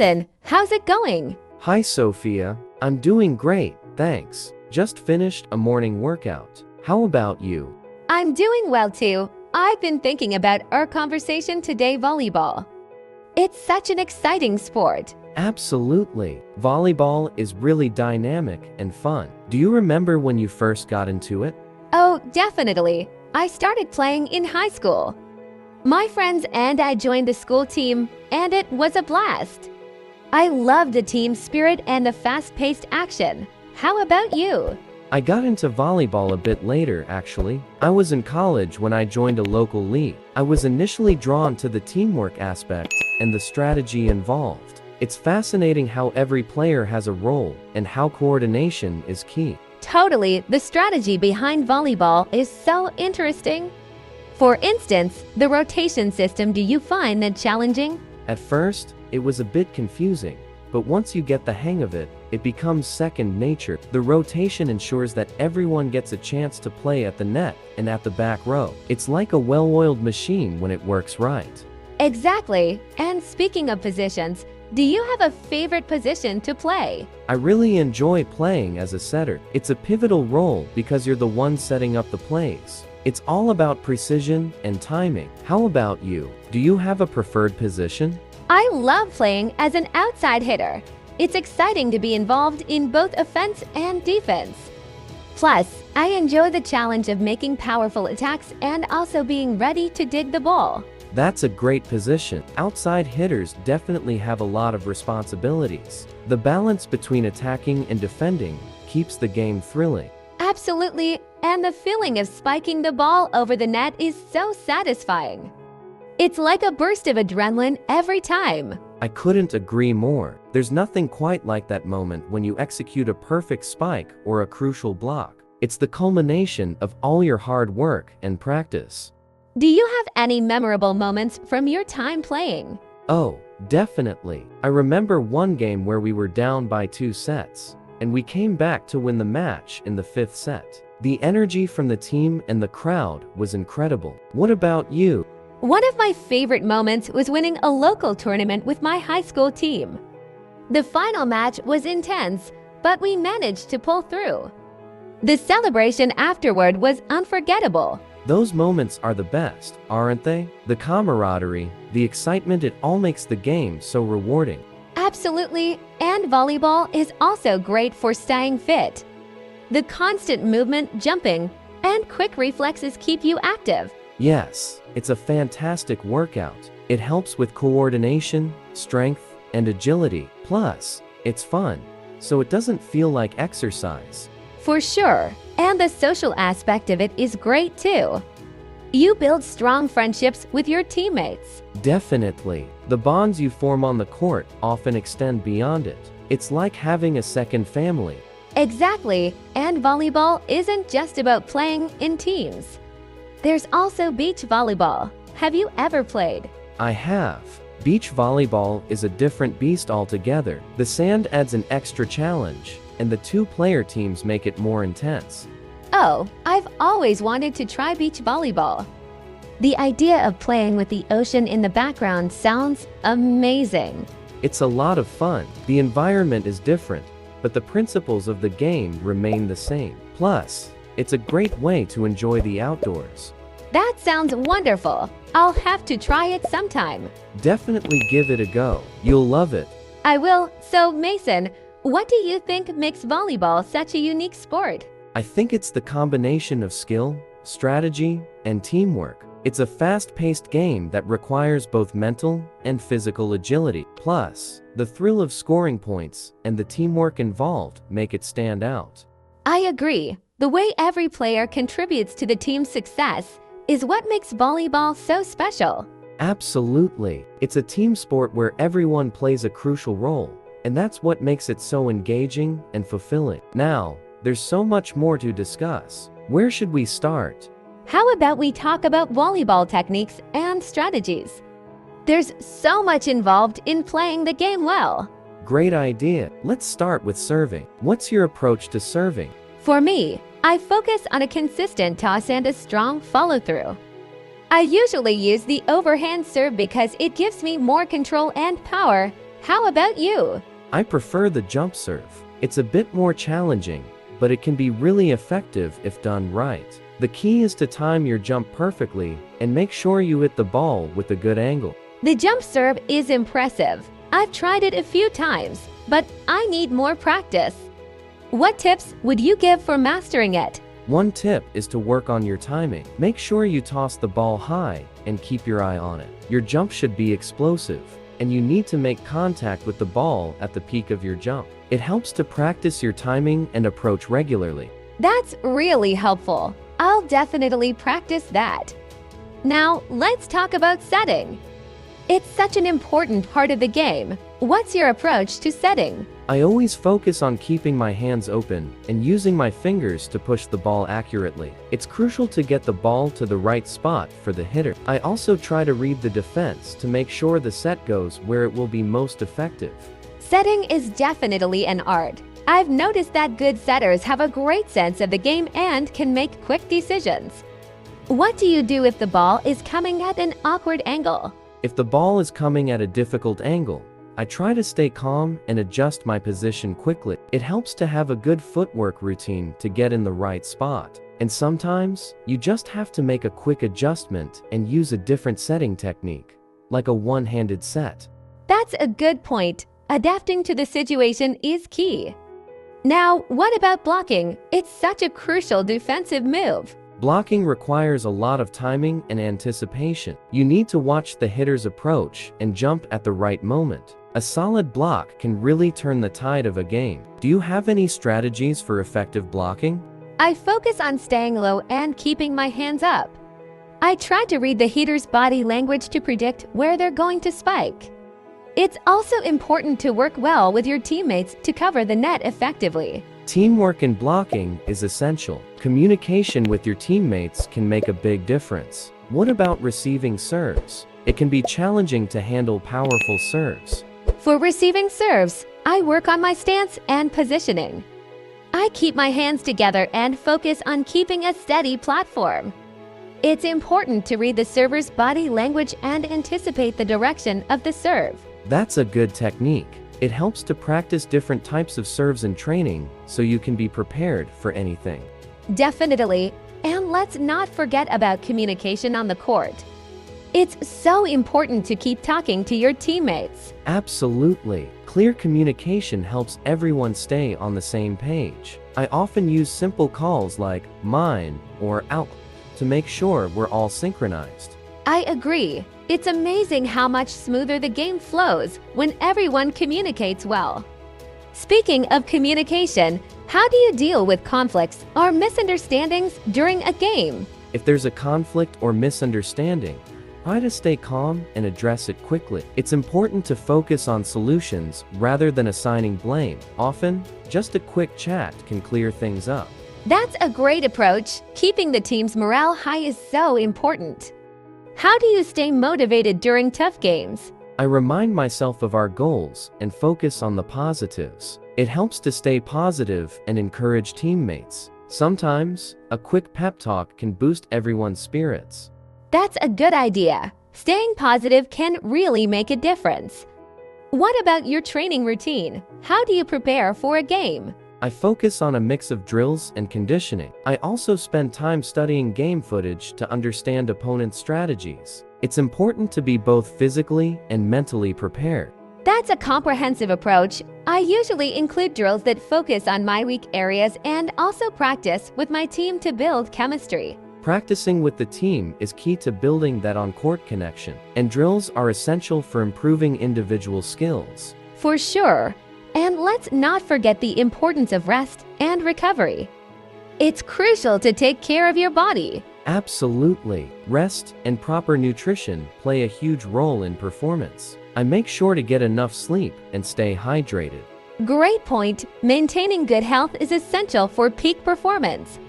Mason, how's it going? Hi Sophia, I'm doing great, thanks. Just finished a morning workout. How about you? I'm doing well too. I've been thinking about our conversation today, volleyball. It's such an exciting sport. Absolutely. Volleyball is really dynamic and fun. Do you remember when you first got into it? Oh, definitely. I started playing in high school. My friends and I joined the school team, and it was a blast. I loved the team spirit and the fast-paced action. How about you? I got into volleyball a bit later, actually. I was in college when I joined a local league. I was initially drawn to the teamwork aspect and the strategy involved. It's fascinating how every player has a role and how coordination is key. Totally, the strategy behind volleyball is so interesting. For instance, the rotation system, do you find that challenging? At first, it was a bit confusing, but once you get the hang of it, it becomes second nature. The rotation ensures that everyone gets a chance to play at the net and at the back row. It's like a well-oiled machine when it works right. Exactly. And speaking of positions, do you have a favorite position to play? I really enjoy playing as a setter. It's a pivotal role because you're the one setting up the plays. It's all about precision and timing. How about you? Do you have a preferred position? I love playing as an outside hitter. It's exciting to be involved in both offense and defense. Plus, I enjoy the challenge of making powerful attacks and also being ready to dig the ball. That's a great position. Outside hitters definitely have a lot of responsibilities. The balance between attacking and defending keeps the game thrilling. Absolutely, and the feeling of spiking the ball over the net is so satisfying. It's like a burst of adrenaline every time. I couldn't agree more. There's nothing quite like that moment when you execute a perfect spike or a crucial block. It's the culmination of all your hard work and practice. Do you have any memorable moments from your time playing? Oh, definitely. I remember one game where we were down by 2 sets, and we came back to win the match in the 5th set. The energy from the team and the crowd was incredible. What about you? One of my favorite moments was winning a local tournament with my high school team. The final match was intense, but we managed to pull through. The celebration afterward was unforgettable. Those moments are the best, aren't they? The camaraderie, the excitement, it all makes the game so rewarding. Absolutely, and volleyball is also great for staying fit. The constant movement, jumping, and quick reflexes keep you active. Yes, it's a fantastic workout. It helps with coordination, strength, and agility. Plus, it's fun, so it doesn't feel like exercise. For sure, and the social aspect of it is great too. You build strong friendships with your teammates. Definitely. The bonds you form on the court often extend beyond it. It's like having a second family. Exactly, and volleyball isn't just about playing in teams. There's also beach volleyball. Have you ever played? I have. Beach volleyball is a different beast altogether. The sand adds an extra challenge, and the 2-player teams make it more intense. Oh, I've always wanted to try beach volleyball. The idea of playing with the ocean in the background sounds amazing. It's a lot of fun. The environment is different, but the principles of the game remain the same. Plus, it's a great way to enjoy the outdoors. That sounds wonderful. I'll have to try it sometime. Definitely give it a go. You'll love it. I will. So, Mason, what do you think makes volleyball such a unique sport? I think it's the combination of skill, strategy, and teamwork. It's a fast-paced game that requires both mental and physical agility. Plus, the thrill of scoring points and the teamwork involved make it stand out. I agree. The way every player contributes to the team's success is what makes volleyball so special. Absolutely. It's a team sport where everyone plays a crucial role, and that's what makes it so engaging and fulfilling. Now, there's so much more to discuss. Where should we start? How about we talk about volleyball techniques and strategies? There's so much involved in playing the game well. Great idea. Let's start with serving. What's your approach to serving? For me, I focus on a consistent toss and a strong follow-through. I usually use the overhand serve because it gives me more control and power, How about you? I prefer the jump serve. It's a bit more challenging, but it can be really effective if done right. The key is to time your jump perfectly and make sure you hit the ball with a good angle. The jump serve is impressive. I've tried it a few times, but I need more practice. What tips would you give for mastering it? One tip is to work on your timing. Make sure you toss the ball high and keep your eye on it. Your jump should be explosive, and you need to make contact with the ball at the peak of your jump. It helps to practice your timing and approach regularly. That's really helpful. I'll definitely practice that. Now, let's talk about setting. It's such an important part of the game. What's your approach to setting? I always focus on keeping my hands open and using my fingers to push the ball accurately. It's crucial to get the ball to the right spot for the hitter. I also try to read the defense to make sure the set goes where it will be most effective. Setting is definitely an art. I've noticed that good setters have a great sense of the game and can make quick decisions. What do you do if the ball is coming at an awkward angle? If the ball is coming at a difficult angle, I try to stay calm and adjust my position quickly. It helps to have a good footwork routine to get in the right spot. And sometimes, you just have to make a quick adjustment and use a different setting technique, like a one-handed set. That's a good point. Adapting to the situation is key. Now, what about blocking? It's such a crucial defensive move. Blocking requires a lot of timing and anticipation. You need to watch the hitter's approach and jump at the right moment. A solid block can really turn the tide of a game. Do you have any strategies for effective blocking? I focus on staying low and keeping my hands up. I try to read the hitter's body language to predict where they're going to spike. It's also important to work well with your teammates to cover the net effectively. Teamwork in blocking is essential. Communication with your teammates can make a big difference. What about receiving serves? It can be challenging to handle powerful serves. For receiving serves, I work on my stance and positioning. I keep my hands together and focus on keeping a steady platform. It's important to read the server's body language and anticipate the direction of the serve. That's a good technique. It helps to practice different types of serves in training so you can be prepared for anything. Definitely. And let's not forget about communication on the court. It's so important to keep talking to your teammates. Absolutely. Clear communication helps everyone stay on the same page. I often use simple calls like mine or out to make sure we're all synchronized. I agree. It's amazing how much smoother the game flows when everyone communicates well. Speaking of communication, how do you deal with conflicts or misunderstandings during a game? If there's a conflict or misunderstanding, try to stay calm and address it quickly. It's important to focus on solutions rather than assigning blame. Often, just a quick chat can clear things up. That's a great approach. Keeping the team's morale high is so important. How do you stay motivated during tough games? I remind myself of our goals and focus on the positives. It helps to stay positive and encourage teammates. Sometimes, a quick pep talk can boost everyone's spirits. That's a good idea. Staying positive can really make a difference. What about your training routine? How do you prepare for a game? I focus on a mix of drills and conditioning. I also spend time studying game footage to understand opponents' strategies. It's important to be both physically and mentally prepared. That's a comprehensive approach. I usually include drills that focus on my weak areas and also practice with my team to build chemistry. Practicing with the team is key to building that on-court connection, and drills are essential for improving individual skills. For sure. And let's not forget the importance of rest and recovery. It's crucial to take care of your body. Absolutely. Rest and proper nutrition play a huge role in performance. I make sure to get enough sleep and stay hydrated. Great point. Maintaining good health is essential for peak performance.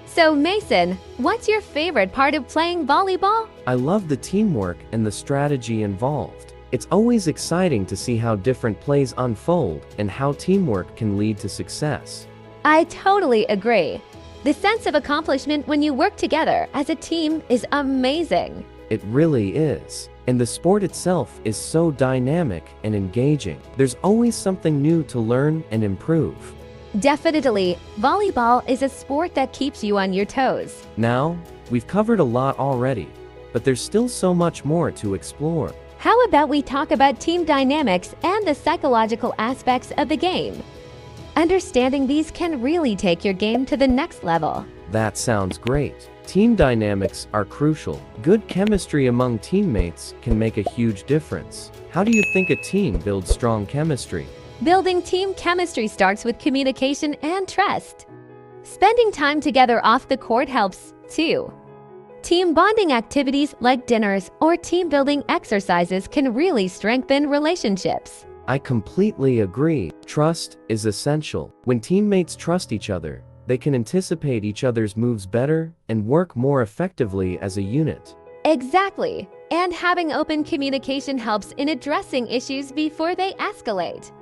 So Mason, what's your favorite part of playing volleyball? I love the teamwork and the strategy involved. It's always exciting to see how different plays unfold and how teamwork can lead to success. I totally agree. The sense of accomplishment when you work together as a team is amazing. It really is. And And the sport itself is so dynamic and engaging. There's always something new to learn and improve. Definitely, volleyball is a sport that keeps you on your toes. Now, we've covered a lot already, but there's still so much more to explore. How about we talk about team dynamics and the psychological aspects of the game? Understanding these can really take your game to the next level. That sounds great. Team dynamics are crucial. Good chemistry among teammates can make a huge difference. How do you think a team builds strong chemistry? Building team chemistry starts with communication and trust. Spending time together off the court helps, too. Team bonding activities like dinners or team-building exercises can really strengthen relationships. I completely agree. Trust is essential. When teammates trust each other, they can anticipate each other's moves better and work more effectively as a unit. Exactly. And having open communication helps in addressing issues before they escalate.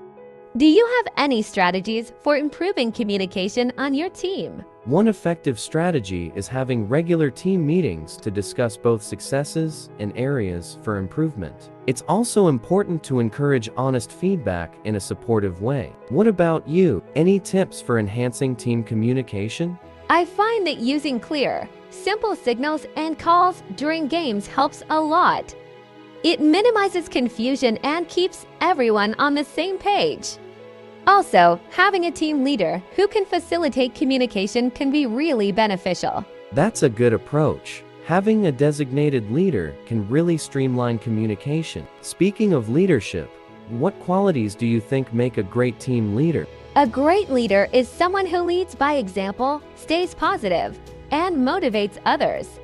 Do you have any strategies for improving communication on your team? One effective strategy is having regular team meetings to discuss both successes and areas for improvement. It's also important to encourage honest feedback in a supportive way. What about you? Any tips for enhancing team communication? I find that using clear, simple signals and calls during games helps a lot. It minimizes confusion and keeps everyone on the same page. Also, having a team leader who can facilitate communication can be really beneficial. That's a good approach. Having a designated leader can really streamline communication. Speaking of leadership, what qualities do you think make a great team leader? A great leader is someone who leads by example, stays positive, and motivates others.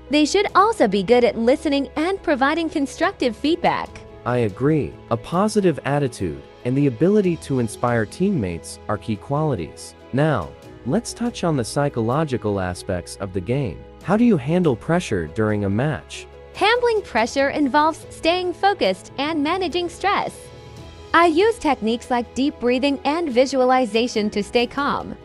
They should also be good at listening and providing constructive feedback. I agree. A positive attitude and the ability to inspire teammates are key qualities. Now, let's touch on the psychological aspects of the game. How do you handle pressure during a match? Handling pressure involves staying focused and managing stress. I use techniques like deep breathing and visualization to stay calm.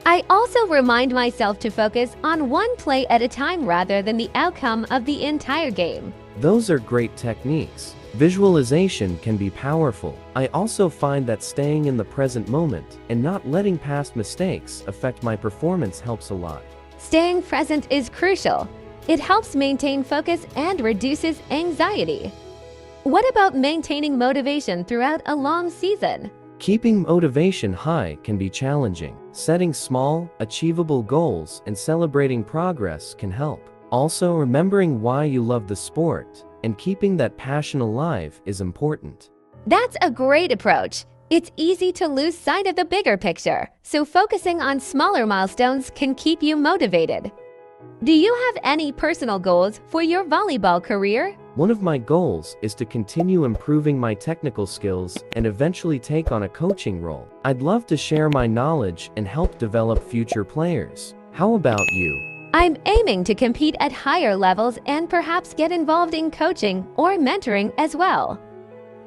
I also remind myself to focus on one play at a time rather than the outcome of the entire game. Those are great techniques. Visualization can be powerful. I also find that staying in the present moment and not letting past mistakes affect my performance helps a lot. Staying present is crucial. It helps maintain focus and reduces anxiety. What about maintaining motivation throughout a long season? Keeping motivation high can be challenging. Setting small, achievable goals and celebrating progress can help. Also, remembering why you love the sport and keeping that passion alive is important. That's a great approach. It's easy to lose sight of the bigger picture, so focusing on smaller milestones can keep you motivated. Do you have any personal goals for your volleyball career? One of my goals is to continue improving my technical skills and eventually take on a coaching role. I'd love to share my knowledge and help develop future players. How about you? I'm aiming to compete at higher levels and perhaps get involved in coaching or mentoring as well.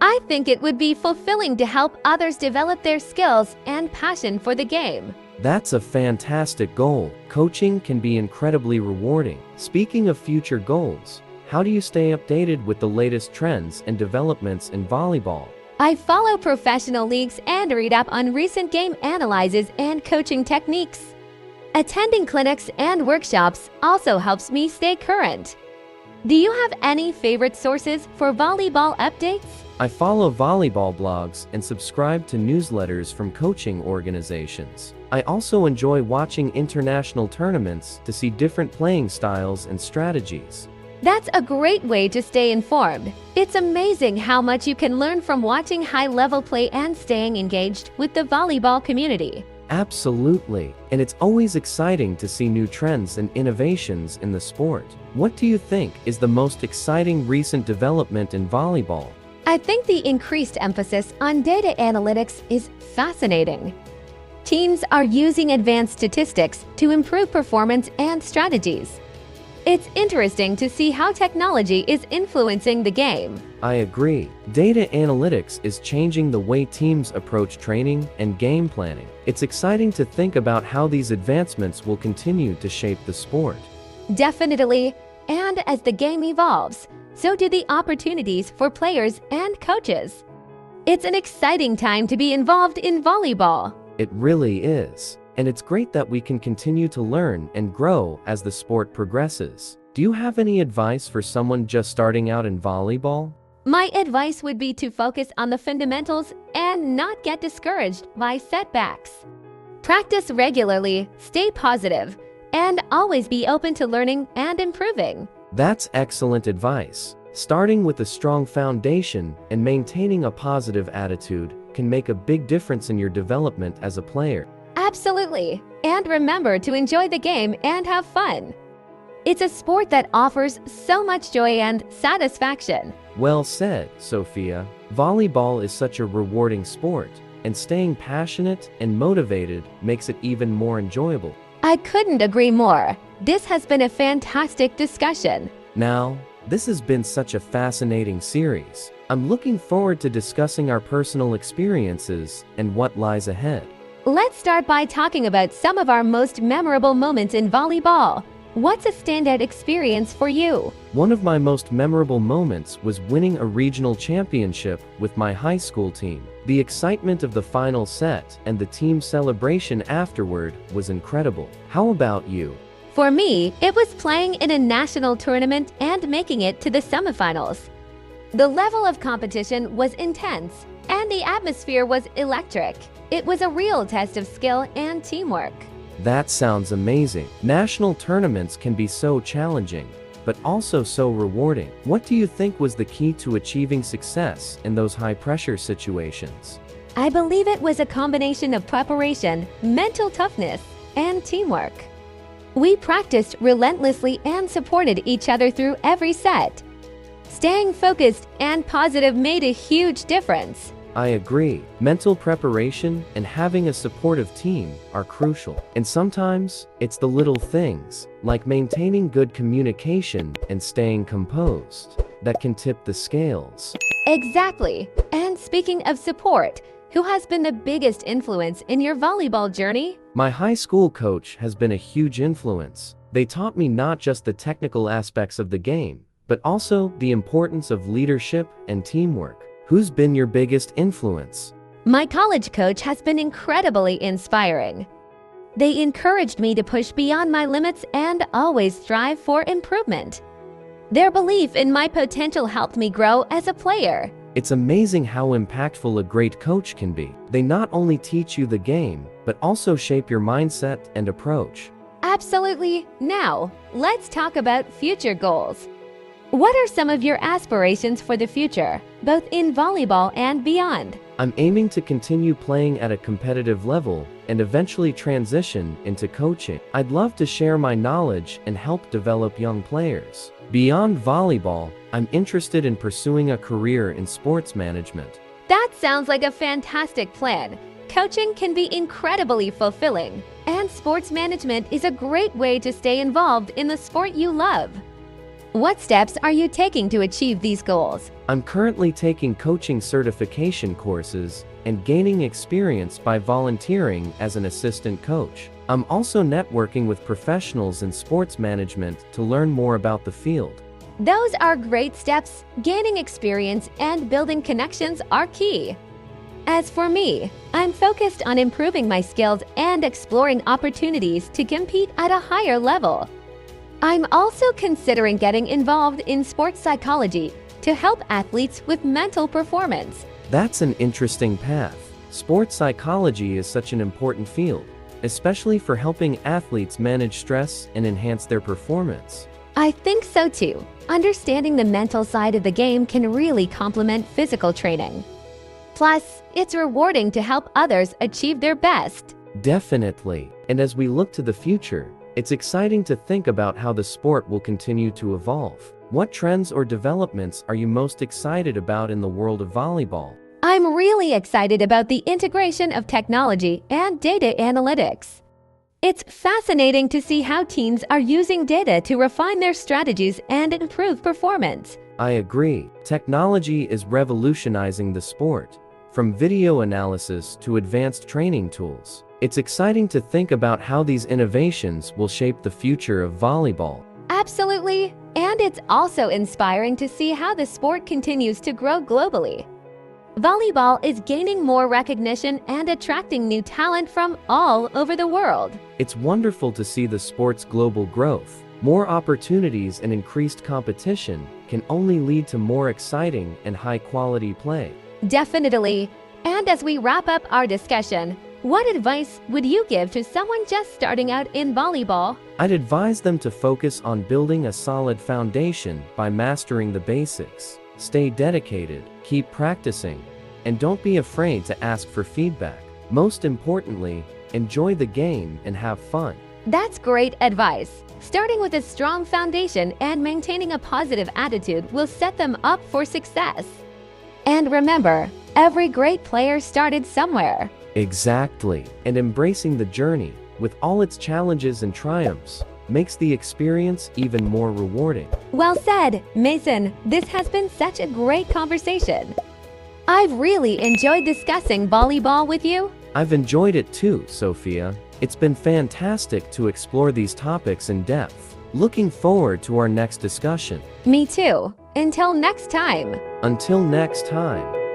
I think it would be fulfilling to help others develop their skills and passion for the game. That's a fantastic goal. Coaching can be incredibly rewarding. Speaking of future goals, how do you stay updated with the latest trends and developments in volleyball? I follow professional leagues and read up on recent game analyses and coaching techniques. Attending clinics and workshops also helps me stay current. Do you have any favorite sources for volleyball updates? I follow volleyball blogs and subscribe to newsletters from coaching organizations. I also enjoy watching international tournaments to see different playing styles and strategies. That's a great way to stay informed. It's amazing how much you can learn from watching high-level play and staying engaged with the volleyball community. Absolutely, and it's always exciting to see new trends and innovations in the sport. What do you think is the most exciting recent development in volleyball? I think the increased emphasis on data analytics is fascinating. Teams are using advanced statistics to improve performance and strategies. It's interesting to see how technology is influencing the game. I agree. Data analytics is changing the way teams approach training and game planning. It's exciting to think about how these advancements will continue to shape the sport. Definitely, and as the game evolves, so do the opportunities for players and coaches. It's an exciting time to be involved in volleyball. It really is. And it's great that we can continue to learn and grow as the sport progresses. Do you have any advice for someone just starting out in volleyball? My advice would be to focus on the fundamentals and not get discouraged by setbacks. Practice regularly, stay positive, and always be open to learning and improving. That's excellent advice. Starting with a strong foundation and maintaining a positive attitude can make a big difference in your development as a player. Absolutely. And remember to enjoy the game and have fun. It's a sport that offers so much joy and satisfaction. Well said, Sophia. Volleyball is such a rewarding sport, and staying passionate and motivated makes it even more enjoyable. I couldn't agree more. This has been a fantastic discussion. Now, this has been such a fascinating series. I'm looking forward to discussing our personal experiences and what lies ahead. Let's start by talking about some of our most memorable moments in volleyball. What's a standout experience for you? One of my most memorable moments was winning a regional championship with my high school team. The excitement of the final set and the team celebration afterward was incredible. How about you? For me, it was playing in a national tournament and making it to the semifinals. The level of competition was intense, and the atmosphere was electric. It was a real test of skill and teamwork. That sounds amazing. National tournaments can be so challenging, but also so rewarding. What do you think was the key to achieving success in those high-pressure situations? I believe it was a combination of preparation, mental toughness, and teamwork. We practiced relentlessly and supported each other through every set. Staying focused and positive made a huge difference. I agree. Mental preparation and having a supportive team are crucial. And sometimes, it's the little things, like maintaining good communication and staying composed, that can tip the scales. Exactly. And speaking of support, who has been the biggest influence in your volleyball journey? My high school coach has been a huge influence. They taught me not just the technical aspects of the game, but also the importance of leadership and teamwork. Who's been your biggest influence? My college coach has been incredibly inspiring. They encouraged me to push beyond my limits and always strive for improvement. Their belief in my potential helped me grow as a player. It's amazing how impactful a great coach can be. They not only teach you the game, but also shape your mindset and approach. Absolutely. Now, let's talk about future goals. What are some of your aspirations for the future, both in volleyball and beyond? I'm aiming to continue playing at a competitive level and eventually transition into coaching. I'd love to share my knowledge and help develop young players. Beyond volleyball, I'm interested in pursuing a career in sports management. That sounds like a fantastic plan. Coaching can be incredibly fulfilling, and sports management is a great way to stay involved in the sport you love. What steps are you taking to achieve these goals? I'm currently taking coaching certification courses and gaining experience by volunteering as an assistant coach. I'm also networking with professionals in sports management to learn more about the field. Those are great steps. Gaining experience and building connections are key. As for me, I'm focused on improving my skills and exploring opportunities to compete at a higher level. I'm also considering getting involved in sports psychology to help athletes with mental performance. That's an interesting path. Sports psychology is such an important field, especially for helping athletes manage stress and enhance their performance. I think so too. Understanding the mental side of the game can really complement physical training. Plus, it's rewarding to help others achieve their best. Definitely. And as we look to the future, it's exciting to think about how the sport will continue to evolve. What trends or developments are you most excited about in the world of volleyball? I'm really excited about the integration of technology and data analytics. It's fascinating to see how teams are using data to refine their strategies and improve performance. I agree. Technology is revolutionizing the sport, from video analysis to advanced training tools. It's exciting to think about how these innovations will shape the future of volleyball. Absolutely. And it's also inspiring to see how the sport continues to grow globally. Volleyball is gaining more recognition and attracting new talent from all over the world. It's wonderful to see the sport's global growth. More opportunities and increased competition can only lead to more exciting and high-quality play. Definitely. And as we wrap up our discussion, what advice would you give to someone just starting out in volleyball? I'd advise them to focus on building a solid foundation by mastering the basics. Stay dedicated, keep practicing, and don't be afraid to ask for feedback. Most importantly, enjoy the game and have fun. That's great advice. Starting with a strong foundation and maintaining a positive attitude will set them up for success. And remember, every great player started somewhere. Exactly. And embracing the journey, with all its challenges and triumphs, makes the experience even more rewarding. Well said, Mason. This has been such a great conversation. I've really enjoyed discussing volleyball with you. I've enjoyed it too, Sophia. It's been fantastic to explore these topics in depth. Looking forward to our next discussion. Me too. Until next time. Until next time.